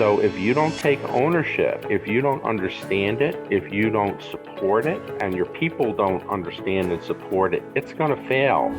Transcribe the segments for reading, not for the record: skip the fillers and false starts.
So if you don't take ownership, if you don't understand it, if you don't support it, and your people don't understand and support it, it's going to fail.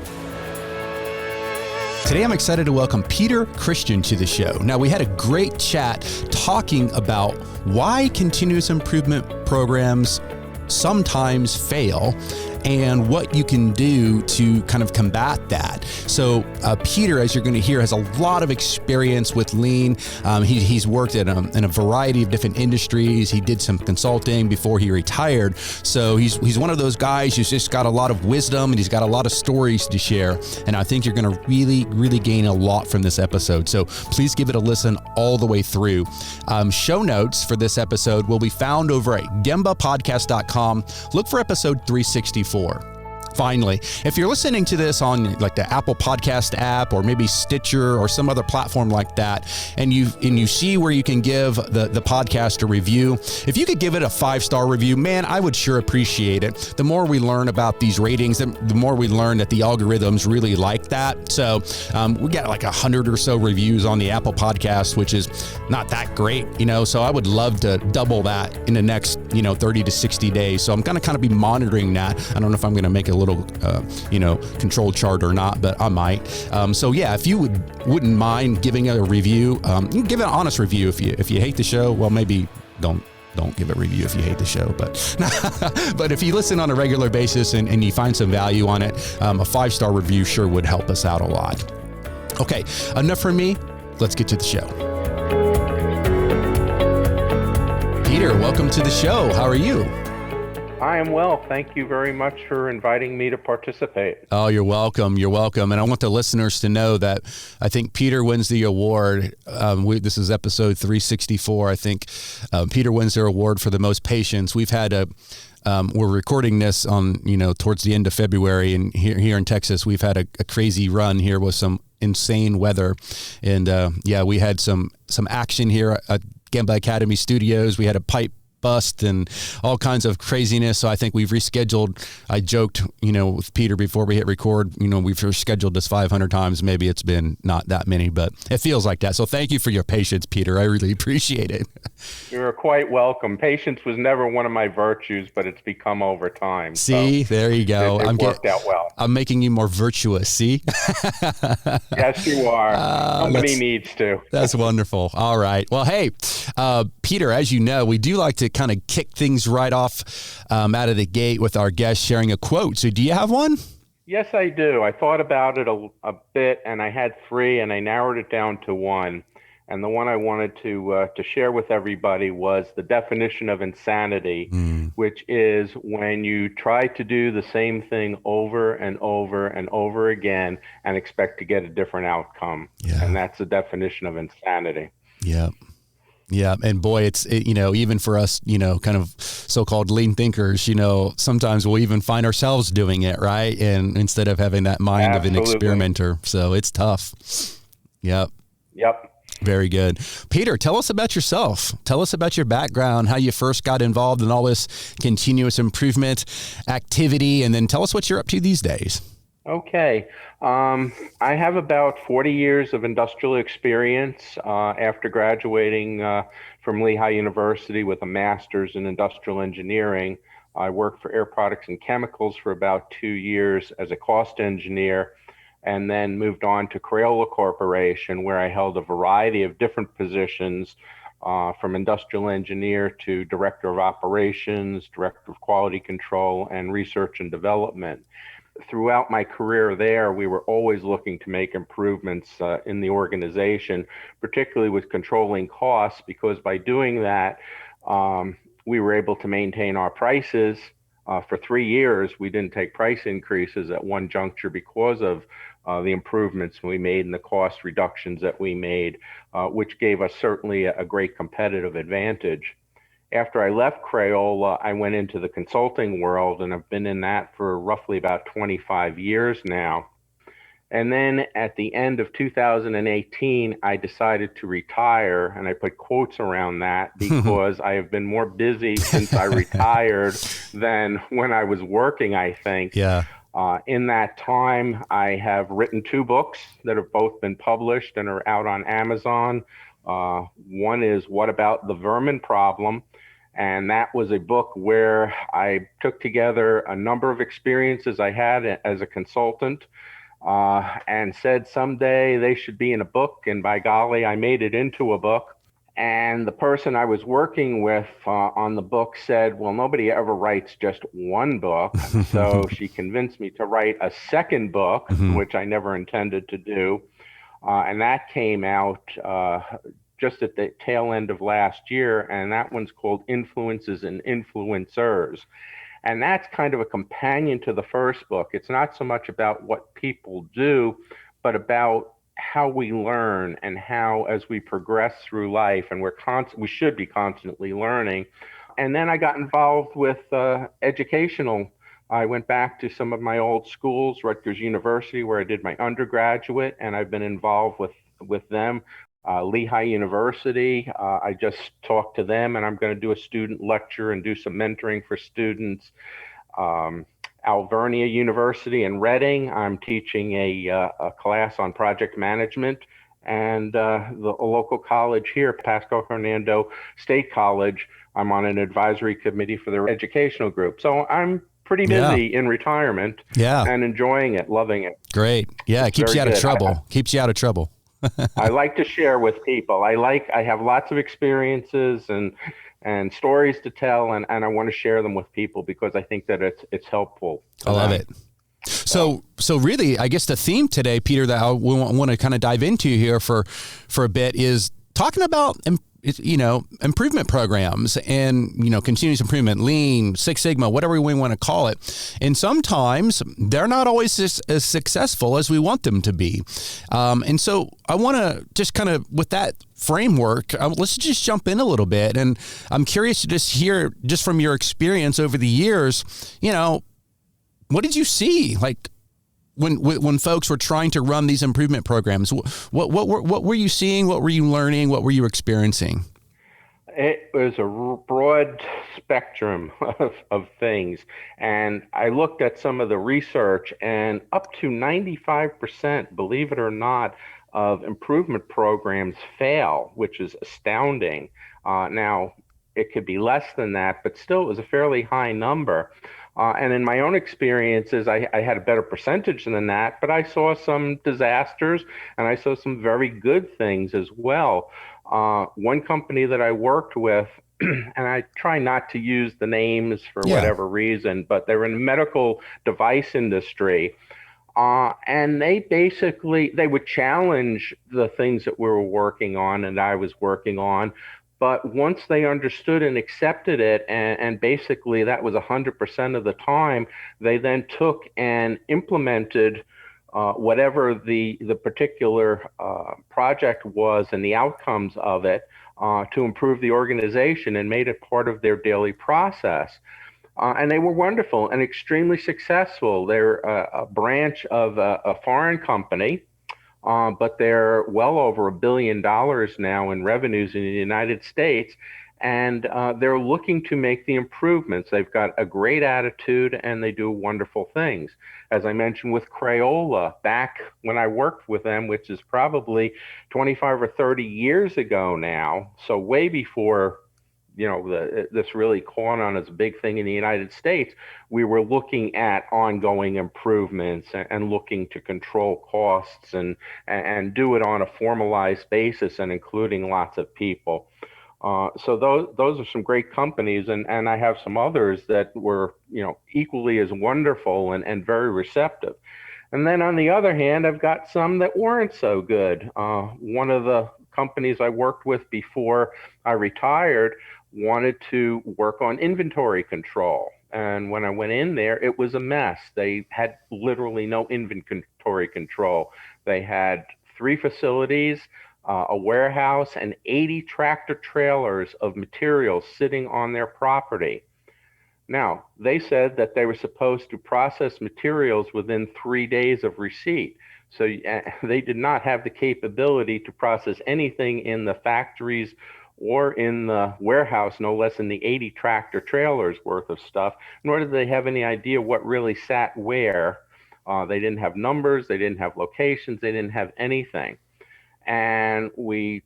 Today, I'm excited to welcome Peter Christian to the show. Now, we had a great chat talking about why continuous improvement programs sometimes fail and what you can do to kind of combat that. So Peter, as you're going to hear, has a lot of experience with lean. He's worked in a variety of different industries. He did some consulting before he retired. So he's one of those guys who's just got a lot of wisdom and he's got a lot of stories to share. And I think you're going to really gain a lot from this episode. So please give it a listen all the way through. Show notes for this episode will be found over at gembapodcast.com. Look for episode 364. Finally, if you're listening to this on like the Apple Podcast app or maybe Stitcher or some other platform like that, and you see where you can give the podcast a review, if you could give it a 5-star review, man, I would sure appreciate it. The more we learn about these ratings, the more we learn that the algorithms really like that. So we got like 100 or so reviews on the Apple Podcast, which is not that great, so I would love to double that in the next 30 to 60 days. So I'm going to kind of be monitoring that. I don't know if I'm going to make a little control chart or not, but I might. So yeah, if you wouldn't mind giving a review, you can give an honest review. If you hate the show, well, maybe don't give a review if you hate the show, but if you listen on a regular basis and you find some value on it, a 5-star review sure would help us out a lot. Okay, enough from me. Let's get to the show. Peter, welcome to the show. How are you? I am well. Thank you very much for inviting me to participate. Oh, you're welcome. You're welcome. And I want the listeners to know that I think Peter wins the award. This is episode 364. I think Peter wins their award for the most patience. We've had we're recording this on, towards the end of February, and here in Texas, we've had a crazy run here with some insane weather. And we had some action here at Gamba Academy Studios. We had a pipe bust and all kinds of craziness. So I think we've rescheduled. I joked, with Peter before we hit record, we've rescheduled this 500 times. Maybe it's been not that many, but it feels like that. So thank you for your patience, Peter. I really appreciate it. You're quite welcome. Patience was never one of my virtues, but it's become over time. See, so there you go. It worked out well. I'm making you more virtuous. See? Yes, you are. Somebody needs to. That's wonderful. All right. Well, hey, Peter, as you know, we do like to kind of kick things right off out of the gate with our guests sharing a quote. So do you have one? Yes, I do. I thought about it a bit, and I had 3, and I narrowed it down to 1. And the one I wanted to share with everybody was the definition of insanity, which is when you try to do the same thing over and over and over again and expect to get a different outcome. Yeah. And that's the definition of insanity. Yeah. Yeah. And boy, it's, even for us, kind of so-called lean thinkers, sometimes we'll even find ourselves doing it, right? And instead of having that mind of an experimenter. So it's tough. Yep. Very good. Peter, tell us about yourself. Tell us about your background, how you first got involved in all this continuous improvement activity, and then tell us what you're up to these days. Okay. I have about 40 years of industrial experience after graduating from Lehigh University with a master's in industrial engineering. I worked for Air Products and Chemicals for about 2 years as a cost engineer, and then moved on to Crayola Corporation, where I held a variety of different positions, from industrial engineer to director of operations, director of quality control, and research and development. Throughout my career there, we were always looking to make improvements in the organization, particularly with controlling costs, because by doing that, we were able to maintain our prices. For 3 years, we didn't take price increases at one juncture because of the improvements we made and the cost reductions that we made, which gave us certainly a great competitive advantage. After I left Crayola, I went into the consulting world, and I've been in that for roughly about 25 years now. And then at the end of 2018, I decided to retire, and I put quotes around that because I have been more busy since I retired than when I was working, I think. Yeah. In that time, I have written 2 books that have both been published and are out on Amazon. One is What About the Vermin Problem? And that was a book where I took together a number of experiences I had as a consultant and said someday they should be in a book. And by golly, I made it into a book. And the person I was working with on the book said, well, nobody ever writes just one book. So she convinced me to write a second book, Mhm. which I never intended to do. And that came out just at the tail end of last year. And that one's called Influences and Influencers. And that's kind of a companion to the first book. It's not so much about what people do, but about how we learn and how, as we progress through life, and we should be constantly learning. And then I got involved with educational. I went back to some of my old schools, Rutgers University, where I did my undergraduate, and I've been involved with them. Lehigh University, I just talked to them, and I'm going to do a student lecture and do some mentoring for students. Um, Alvernia University in Reading, I'm teaching a class on project management. And a local college here, Pasco Hernando State College, I'm on an advisory committee for their educational group. So I'm pretty Yeah. busy in retirement Yeah. and enjoying it, loving it. Great. Yeah. It It's keeps very you out of good. trouble. Keeps you out of trouble. I like to share with people. I have lots of experiences and stories to tell, and I want to share them with people because I think that it's helpful I to love them. it. So really, I guess the theme today, Peter, that I want to kind of dive into here for a bit is talking about improvement programs and continuous improvement, lean, Six Sigma, whatever we want to call it. And sometimes they're not always as successful as we want them to be. And so I want to just kind of, with that framework, let's just jump in a little bit. And I'm curious to just hear, just from your experience over the years, what did you see? Like when folks were trying to run these improvement programs, what were you seeing? What were you learning? What were you experiencing? It was a broad spectrum of things. And I looked at some of the research, and up to 95%, believe it or not, of improvement programs fail, which is astounding. Now, it could be less than that, but still, it was a fairly high number. And in my own experiences, I had a better percentage than that, but I saw some disasters and I saw some very good things as well. One company that I worked with, and I try not to use the names for Yeah. whatever reason, but they're in the medical device industry. And they would challenge the things that we were working on and I was working on. But once they understood and accepted it, and basically that was 100% of the time, they then took and implemented whatever the particular project was and the outcomes of it to improve the organization and made it part of their daily process. And they were wonderful and extremely successful. They're a branch of a foreign company, but they're well over $1 billion now in revenues in the United States. And they're looking to make the improvements. They've got a great attitude and they do wonderful things. As I mentioned with Crayola, back when I worked with them, which is probably 25 or 30 years ago now, so way before this really caught on as a big thing in the United States, we were looking at ongoing improvements and looking to control costs and do it on a formalized basis and including lots of people. So those are some great companies, and I have some others that were equally as wonderful and very receptive. And then on the other hand, I've got some that weren't so good. One of the companies I worked with before I retired wanted to work on inventory control. And when I went in there, it was a mess. They had literally no inventory control. They had 3 facilities, a warehouse, and 80 tractor trailers of materials sitting on their property. Now, they said that they were supposed to process materials within 3 days of receipt. So they did not have the capability to process anything in the factories or in the warehouse, no less than the 80 tractor trailers worth of stuff, nor did they have any idea what really sat where. They didn't have numbers, they didn't have locations, they didn't have anything. And we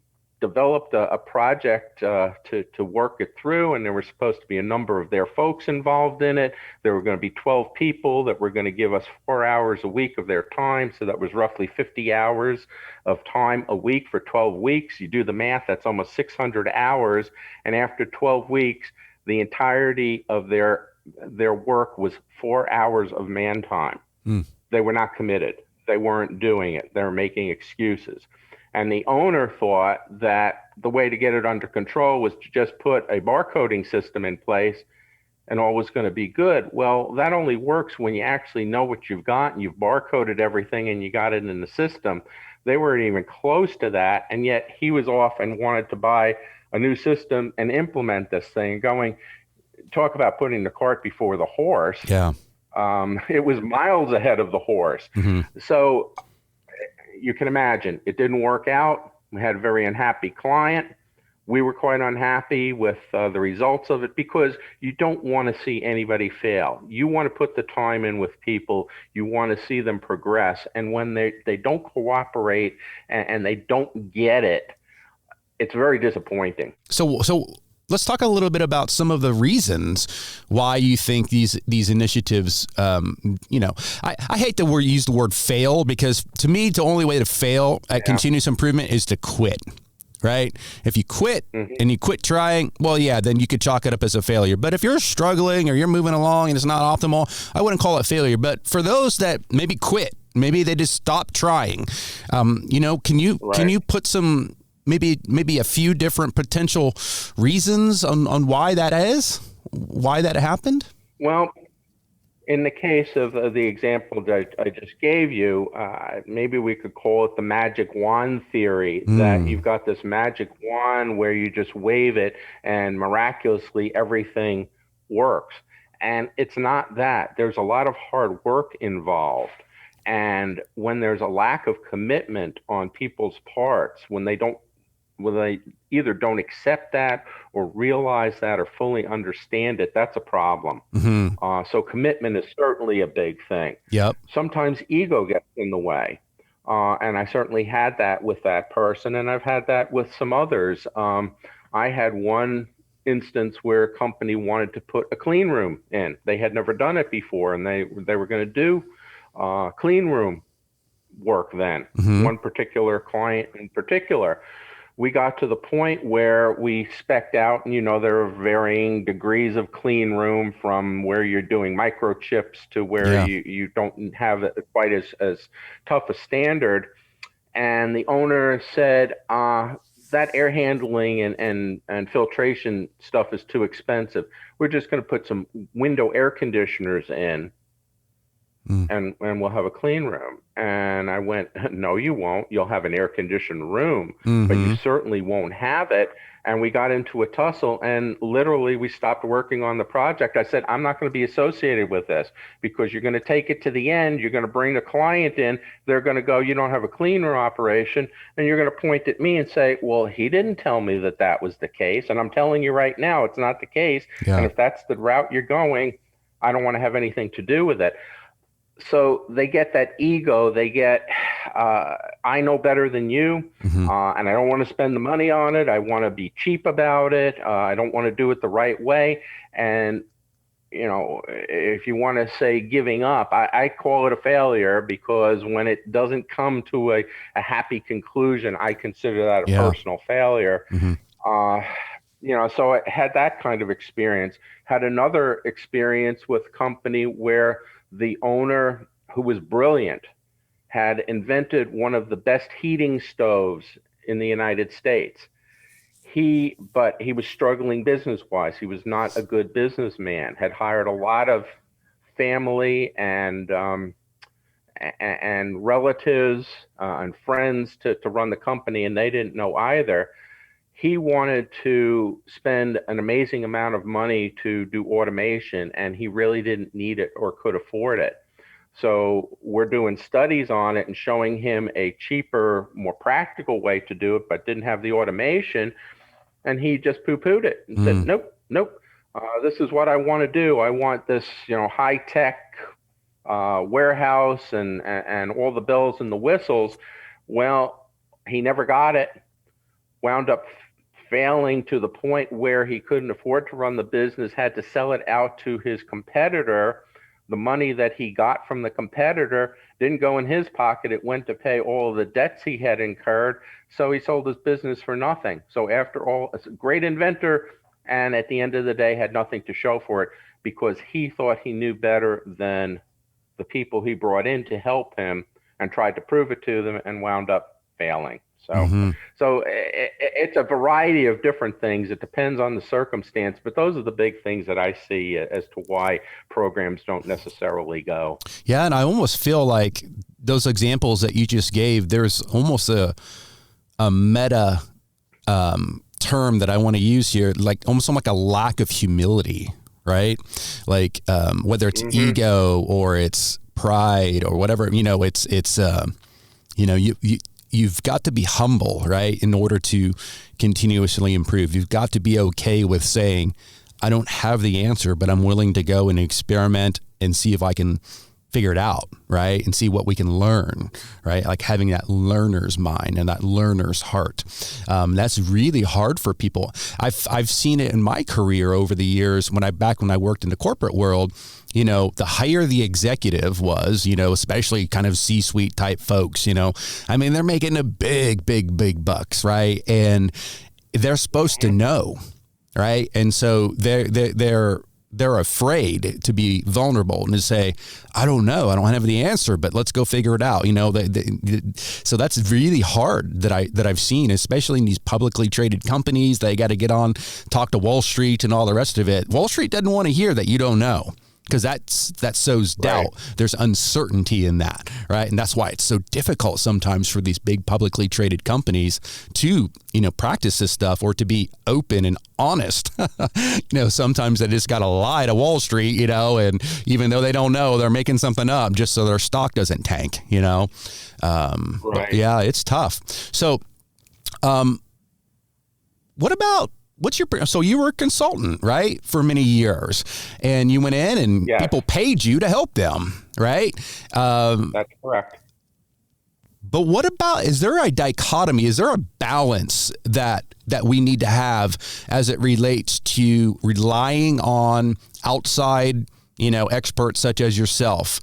developed a project to work it through, and there were supposed to be a number of their folks involved in it. There were going to be 12 people that were going to give us 4 hours a week of their time, so that was roughly 50 hours of time a week for 12 weeks. You do the math, that's almost 600 hours, and after 12 weeks, the entirety of their work was 4 hours of man time. They were not committed. They weren't doing it. They were making excuses. And the owner thought that the way to get it under control was to just put a barcoding system in place and all was going to be good. Well, that only works when you actually know what you've got and you've barcoded everything and you got it in the system. They weren't even close to that. And yet he was off and wanted to buy a new system and implement this thing, going, talk about putting the cart before the horse. Yeah. It was miles ahead of the horse. So you can imagine it didn't work out. We had a very unhappy client. We were quite unhappy with the results of it, because you don't want to see anybody fail. You want to put the time in with people. You want to see them progress. And when they don't cooperate and they don't get it, it's very disappointing. So let's talk a little bit about some of the reasons why you think these initiatives, I hate to use the word fail, because to me, the only way to fail at continuous improvement is to quit, right? If you quit and you quit trying, well, yeah, then you could chalk it up as a failure. But if you're struggling or you're moving along and it's not optimal, I wouldn't call it failure. But for those that maybe quit, maybe they just stop trying, can you put some, maybe a few different potential reasons on why that is, why that happened? Well, in the case of the example that I just gave you, maybe we could call it the magic wand theory, that you've got this magic wand where you just wave it and miraculously everything works. And it's not that. There's a lot of hard work involved. And when there's a lack of commitment on people's parts, when they either don't accept that or realize that or fully understand it, that's a problem. So commitment is certainly a big thing. Yep. Sometimes ego gets in the way. And I certainly had that with that person, and I've had that with some others. I had one instance where a company wanted to put a clean room in. They had never done it before, and they were going to do clean room work then. One particular client in particular. We got to the point where we spec'd out, and there are varying degrees of clean room, from where you're doing microchips to where you don't have quite as tough a standard. And the owner said, that air handling and filtration stuff is too expensive. We're just going to put some window air conditioners in. And we'll have a clean room. And I went, no, you won't. You'll have an air-conditioned room, but you certainly won't have it. And we got into a tussle, and literally we stopped working on the project. I said, I'm not going to be associated with this, because you're going to take it to the end. You're going to bring the client in. They're going to go, you don't have a clean room operation. And you're going to point at me and say, well, he didn't tell me that was the case. And I'm telling you right now, it's not the case. And if that's the route you're going, I don't want to have anything to do with it. So they get that ego, they get, I know better than you, and I don't want to spend the money on it. I want to be cheap about it. I don't want to do it the right way. And, if you want to say giving up, I call it a failure, because when it doesn't come to a happy conclusion, I consider that a personal failure. So I had that kind of experience. Had another experience with a company where the owner, who was brilliant, had invented one of the best heating stoves in the United States. But he was struggling business-wise. He was not a good businessman, had hired a lot of family and relatives and friends to run the company, and they didn't know either. He wanted to spend an amazing amount of money to do automation, and he really didn't need it or could afford it. So we're doing studies on it and showing him a cheaper, more practical way to do it, but didn't have the automation. And he just poo-pooed it and said, nope. This is what I want to do. I want this, high-tech warehouse and all the bells and the whistles. Well, he never got it. wound up failing to the point where he couldn't afford to run the business, had to sell it out to his competitor. The money that he got from the competitor didn't go in his pocket. It went to pay all of the debts he had incurred. So he sold his business for nothing. So after all, a great inventor, and at the end of the day had nothing to show for it because he thought he knew better than the people he brought in to help him and tried to prove it to them and wound up failing. So, Mm-hmm. so it's a variety of different things. It depends on the circumstance, but those are the big things that I see as to why programs don't necessarily go. Yeah, and I almost feel like those examples that you just gave, there's almost a meta term that I want to use here, like almost like a lack of humility, right? Like whether it's ego or it's pride or whatever, you've got to be humble, right? In order to continuously improve, you've got to be okay with saying, I don't have the answer, but I'm willing to go and experiment and see if I can figure it out, right? And see what we can learn, right? Like having that learner's mind and that learner's heart. That's really hard for people. I've seen it in my career over the years when I worked in the corporate world. The higher the executive was, especially kind of C-suite type folks, I mean, they're making a big bucks, right? And they're supposed to know, right? And so they're afraid to be vulnerable and to say, I don't know, I don't have the answer, but let's go figure it out. So that's really hard that I've seen, especially in these publicly traded companies. They got to get on, talk to Wall Street and all the rest of it. Wall Street doesn't want to hear that you don't know, because that sows doubt. Right. There's uncertainty in that, right? And that's why it's so difficult sometimes for these big publicly traded companies to, practice this stuff or to be open and honest. Sometimes they just got to lie to Wall Street, and even though they don't know, they're making something up just so their stock doesn't tank, Right. But yeah, it's tough. So, so you were a consultant, right, for many years, and you went in and people paid you to help them, right? That's correct. But what about, is there a dichotomy? Is there a balance that we need to have as it relates to relying on outside experts such as yourself,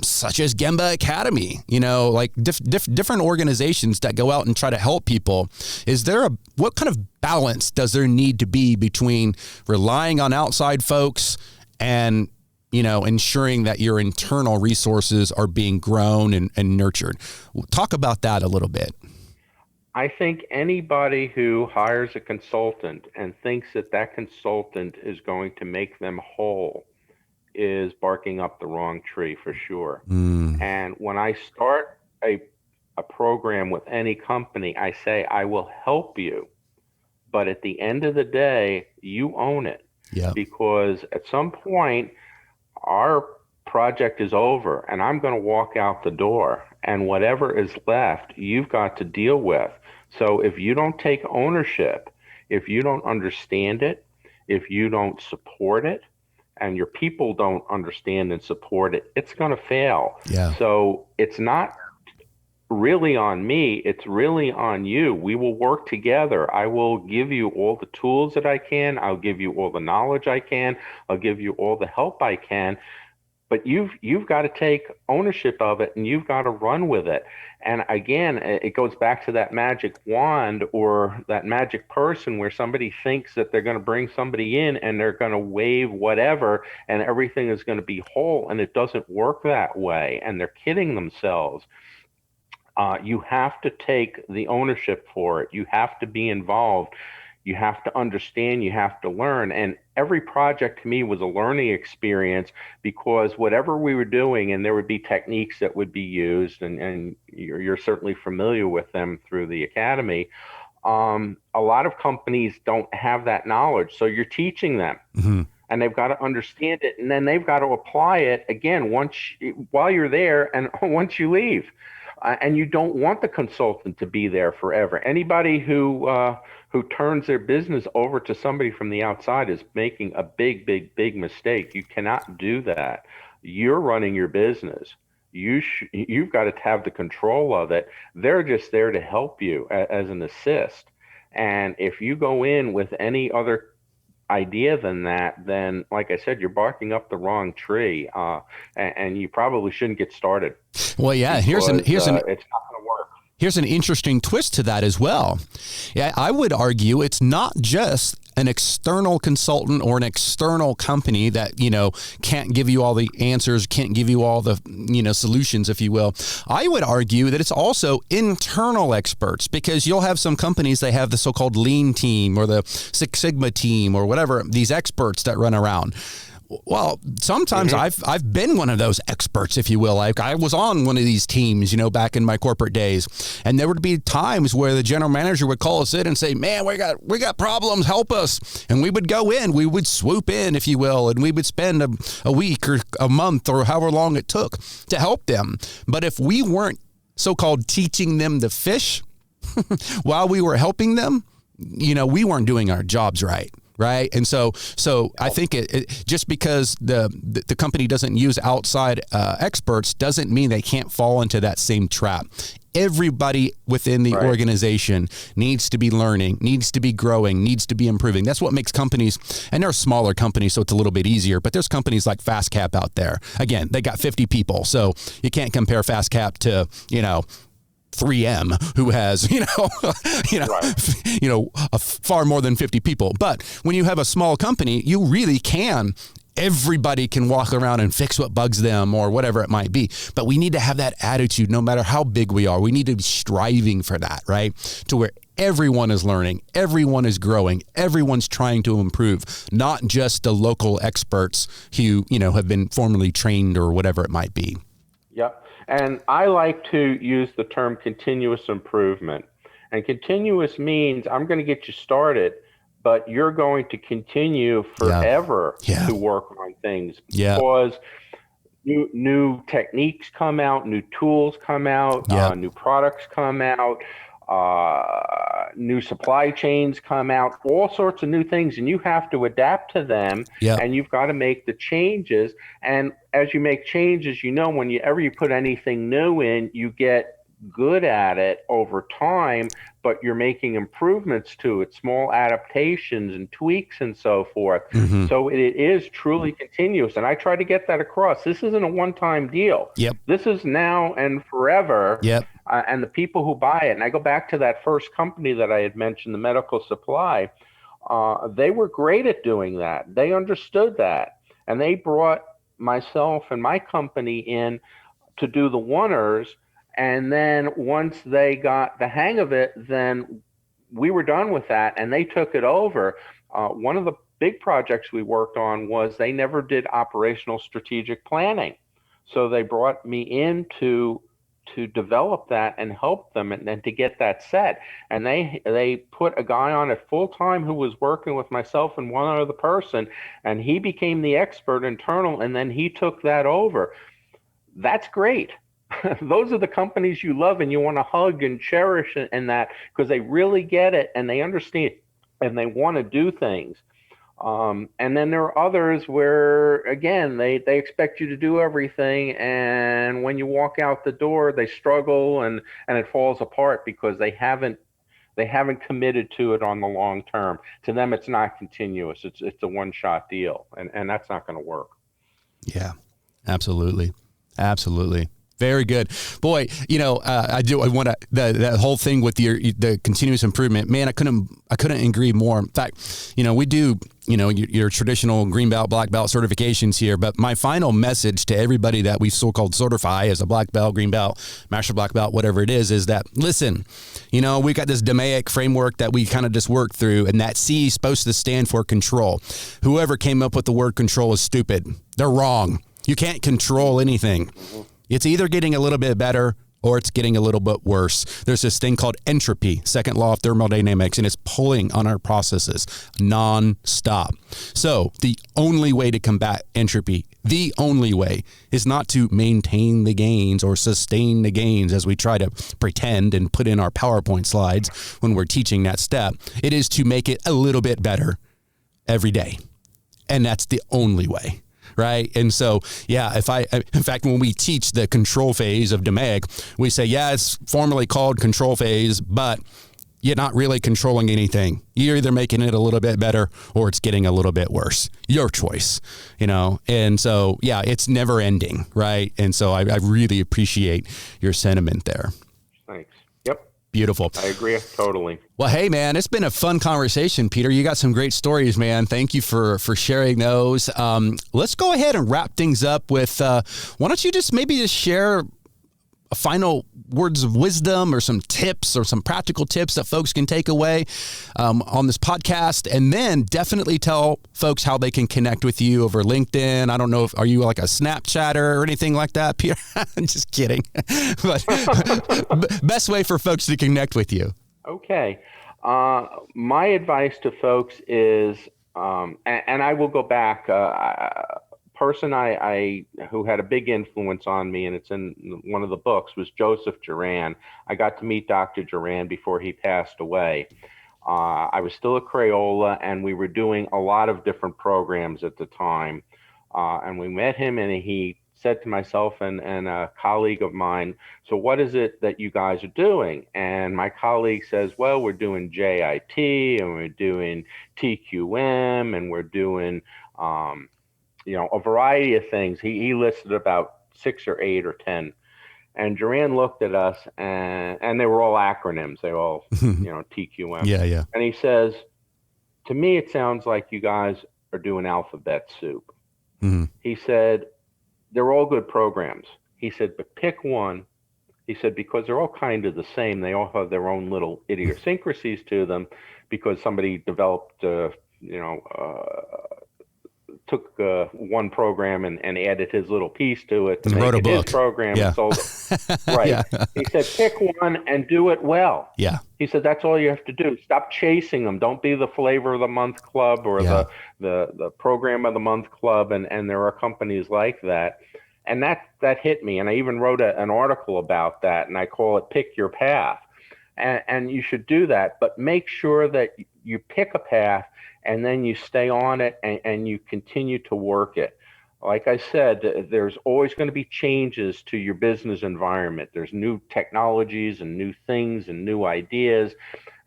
such as Gemba Academy, like different organizations that go out and try to help people? What kind of balance does there need to be between relying on outside folks and, ensuring that your internal resources are being grown and nurtured? Talk about that a little bit. I think anybody who hires a consultant and thinks that consultant is going to make them whole is barking up the wrong tree for sure. And when I start a program with any company, I say, I will help you, but at the end of the day, you own it. Yeah. Because at some point, our project is over and I'm going to walk out the door, and whatever is left, you've got to deal with. So if you don't take ownership, if you don't understand it, if you don't support it, and your people don't understand and support it, it's going to fail. Yeah. So it's not really on me, it's really on you. We will work together. I will give you all the tools that I can. I'll give you all the knowledge I can. I'll give you all the help I can. But you've got to take ownership of it, and you've got to run with it. And again, it goes back to that magic wand or that magic person where somebody thinks that they're going to bring somebody in and they're going to wave whatever and everything is going to be whole, and it doesn't work that way, and they're kidding themselves. You have to take the ownership for it. You have to be involved. You have to understand, you have to learn. And every project to me was a learning experience, because whatever we were doing, and there would be techniques that would be used, and you're certainly familiar with them through the academy. A lot of companies don't have that knowledge. So you're teaching them. Mm-hmm. And they've got to understand it, and then they've got to apply it again while you're there and once you leave. And you don't want the consultant to be there forever. Anybody who turns their business over to somebody from the outside is making a big mistake. You cannot do that. You're running your business. You've got to have the control of it. They're just there to help you as an assist. And if you go in with any other idea than that, then, like I said, you're barking up the wrong tree, and you probably shouldn't get started. Well, yeah, because it's not going to work. Here's an interesting twist to that as well. Yeah, I would argue it's not just an external consultant or an external company that, can't give you all the answers, can't give you all the, solutions, if you will. I would argue that it's also internal experts, because you'll have some companies, they have the so-called lean team or the Six Sigma team or whatever, these experts that run around. Well, sometimes I've been one of those experts, if you will. Like, I was on one of these teams, back in my corporate days, and there would be times where the general manager would call us in and say, "Man, we got problems, help us." And we would go in, we would swoop in, if you will, and we would spend a week or a month or however long it took to help them. But if we weren't so-called teaching them to fish while we were helping them, we weren't doing our jobs right. Right. And so I think it just because the company doesn't use outside experts doesn't mean they can't fall into that same trap. Everybody within the organization needs to be learning, needs to be growing, needs to be improving. That's what makes companies, and they're smaller companies, so it's a little bit easier, but there's companies like FastCap out there. Again, they got 50 people, so you can't compare FastCap to, 3M, who has, far more than 50 people. But when you have a small company, you really can. Everybody can walk around and fix what bugs them or whatever it might be. But we need to have that attitude no matter how big we are. We need to be striving for that, right? To where everyone is learning, everyone is growing, everyone's trying to improve, not just the local experts who, have been formally trained or whatever it might be. Yep. And I like to use the term continuous improvement. And continuous means I'm going to get you started, but you're going to continue forever to work on things, because new techniques come out, new tools come out, new products come out, new supply chains come out, all sorts of new things, and you have to adapt to them, and you've got to make the changes. And as you make changes, whenever you put anything new in, you get good at it over time, but you're making improvements to it, small adaptations and tweaks and so forth. So it is truly continuous. And I try to get that across. This isn't a one-time deal. This is now and forever. And the people who buy it, and I go back to that first company that I had mentioned, the medical supply, they were great at doing that. They understood that. And they brought myself and my company in to do the oneers. And then once they got the hang of it, then we were done with that, and they took it over. One of the big projects we worked on was they never did operational strategic planning. So they brought me in to develop that and help them and then to get that set. And they put a guy on it full time who was working with myself and one other person, and he became the expert internal, and then he took that over. That's great. Those are the companies you love and you want to hug and cherish, and that, because they really get it and they understand and they want to do things. And then there are others where, again, they expect you to do everything, and when you walk out the door, they struggle and it falls apart because they haven't committed to it on the long term. To them, it's not continuous. It's a one-shot deal, and that's not going to work. Yeah, absolutely. Very good. Boy, I want to, that whole thing with the continuous improvement, man, I couldn't agree more. In fact, we do, your traditional green belt, black belt certifications here, but my final message to everybody that we so-called certify as a black belt, green belt, master black belt, whatever it is that, listen, we got this DMAIC framework that we kind of just worked through, and that C is supposed to stand for control. Whoever came up with the word control is stupid. They're wrong. You can't control anything. It's either getting a little bit better or it's getting a little bit worse. There's this thing called entropy, second law of thermodynamics, and it's pulling on our processes non-stop. So the only way to combat entropy, the only way, is not to maintain the gains or sustain the gains as we try to pretend and put in our PowerPoint slides when we're teaching that step. It is to make it a little bit better every day. And that's the only way. Right. And so, in fact, when we teach the control phase of DMAIC, we say, it's formally called control phase, but you're not really controlling anything. You're either making it a little bit better or it's getting a little bit worse. Your choice, And so, yeah, it's never ending, right? And so I really appreciate your sentiment there. Thanks. Yep. Beautiful. I agree totally. Well, hey, man, it's been a fun conversation, Peter. You got some great stories, man. Thank you for sharing those. Let's go ahead and wrap things up with, why don't you just share a final words of wisdom or some tips or some practical tips that folks can take away on this podcast, and then definitely tell folks how they can connect with you over LinkedIn. I don't know are you like a Snapchatter or anything like that, Peter? I'm just kidding. But best way for folks to connect with you. Okay. My advice to folks is, and I will go back, person I who had a big influence on me, and it's in one of the books, was Joseph Duran. I got to meet Dr. Duran before he passed away. I was still at Crayola, and we were doing a lot of different programs at the time. And we met him, and he said to myself and a colleague of mine, "So what is it that you guys are doing?" And my colleague says, "Well, we're doing JIT, and we're doing TQM, and we're doing a variety of things." He listed about 6 or 8 or 10. And Duran looked at us, and they were all acronyms. They all, TQM. Yeah. And he says, "To me, it sounds like you guys are doing alphabet soup." Mm-hmm. He said, "They're all good programs." He said, "But pick one." He said, "Because they're all kind of the same. They all have their own little idiosyncrasies to them, because somebody developed, took one program and added his little piece to it to wrote make a it book. his program Yeah. and sold it." Right. Yeah. He said, "Pick one and do it well." Yeah. He said, "That's all you have to do. Stop chasing them. Don't be the flavor of the month club or Yeah. the program of the month club." And there are companies like that. And that hit me. And I even wrote an article about that, and I call it Pick Your Path. And you should do that, but make sure that you pick a path and then you stay on it and you continue to work it. Like I said, there's always going to be changes to your business environment. There's new technologies and new things and new ideas,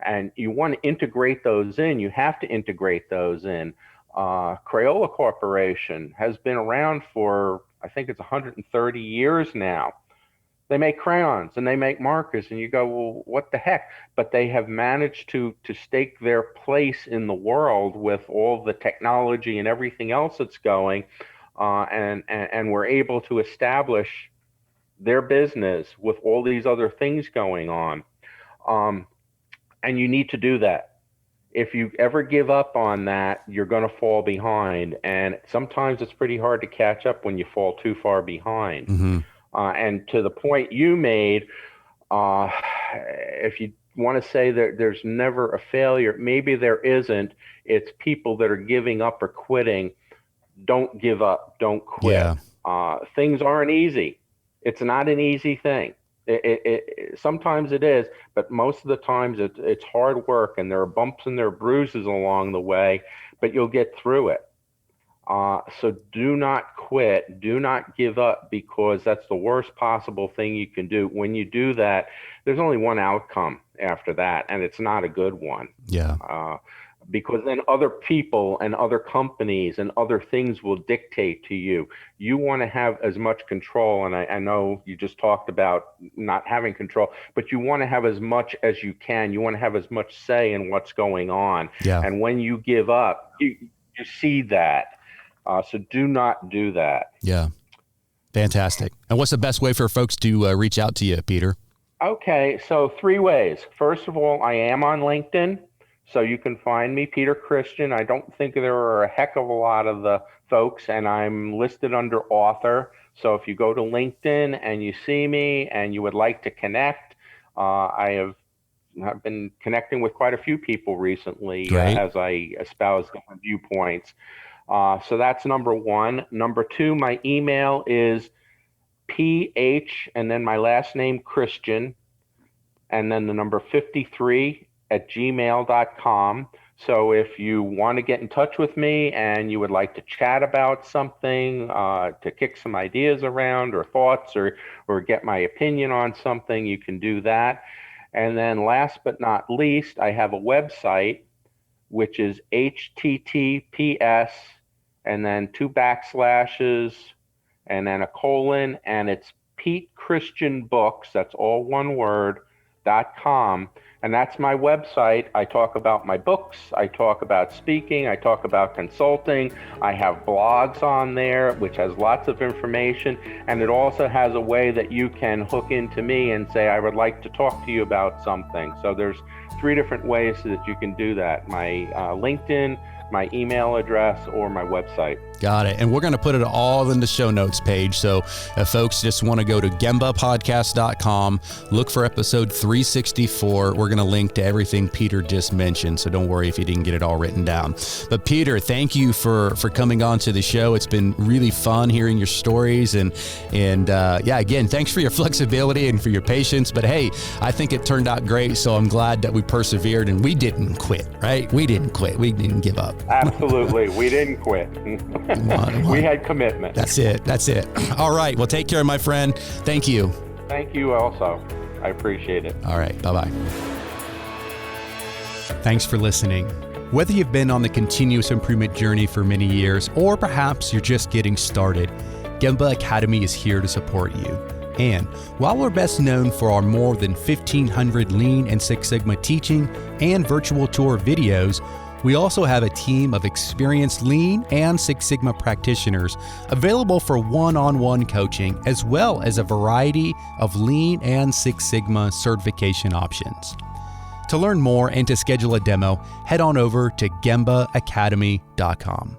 and you want to integrate those in. You have to integrate those in. Crayola Corporation has been around for, I think it's 130 years now. They make crayons and they make markers, and you go, well, what the heck? But they have managed to stake their place in the world with all the technology and everything else that's going, and we're able to establish their business with all these other things going on. And you need to do that. If you ever give up on that, you're going to fall behind. And sometimes it's pretty hard to catch up when you fall too far behind. Mm-hmm. And to the point you made, if you want to say that there's never a failure, maybe there isn't. It's people that are giving up or quitting. Don't give up. Don't quit. Yeah. Things aren't easy. It's not an easy thing. Sometimes it is, but most of the times it's hard work, and there are bumps and there are bruises along the way, but you'll get through it. So do not quit. Do not give up, because that's the worst possible thing you can do. When you do that, there's only one outcome after that, and it's not a good one. Yeah. Because then other people and other companies and other things will dictate to you. You want to have as much control, and I know you just talked about not having control, but you want to have as much as you can. You want to have as much say in what's going on. Yeah. And when you give up, you see that. So do not do that. Yeah. Fantastic. And what's the best way for folks to reach out to you, Peter? Okay, so 3 ways. First of all, I am on LinkedIn, so you can find me, Peter Christian. I don't think there are a heck of a lot of the folks, and I'm listed under author. So if you go to LinkedIn and you see me and you would like to connect, I've been connecting with quite a few people recently as I espouse different viewpoints. So that's number 1. Number 2, my email is PH and then my last name, Christian, and then the number 53@gmail.com. So if you want to get in touch with me and you would like to chat about something, to kick some ideas around or thoughts or get my opinion on something, you can do that. And then last but not least, I have a website, which is HTTPS and then 2 backslashes and then a colon, and it's Pete Christian Books, that's all one word, .com. And that's my website. I talk about my books, I talk about speaking, I talk about consulting. I have blogs on there, which has lots of information. And it also has a way that you can hook into me and say, I would like to talk to you about something. So there's 3 different ways that you can do that. My LinkedIn, my email address, or my website. Got it. And we're going to put it all in the show notes page. So if folks just want to go to gembapodcast.com, look for episode 364. We're going to link to everything Peter just mentioned. So don't worry if you didn't get it all written down. But Peter, thank you for coming on to the show. It's been really fun hearing your stories. And yeah, again, thanks for your flexibility and for your patience. But hey, I think it turned out great. So I'm glad that we persevered and we didn't quit, right? We didn't quit. We didn't give up. Absolutely. We didn't quit. We had commitment. That's it. That's it. All right. Well, take care, my friend. Thank you. Thank you also. I appreciate it. All right. Bye-bye. Thanks for listening. Whether you've been on the continuous improvement journey for many years, or perhaps you're just getting started, Gemba Academy is here to support you. And while we're best known for our more than 1,500 Lean and Six Sigma teaching and virtual tour videos, we also have a team of experienced Lean and Six Sigma practitioners available for one-on-one coaching, as well as a variety of Lean and Six Sigma certification options. To learn more and to schedule a demo, head on over to gembaacademy.com.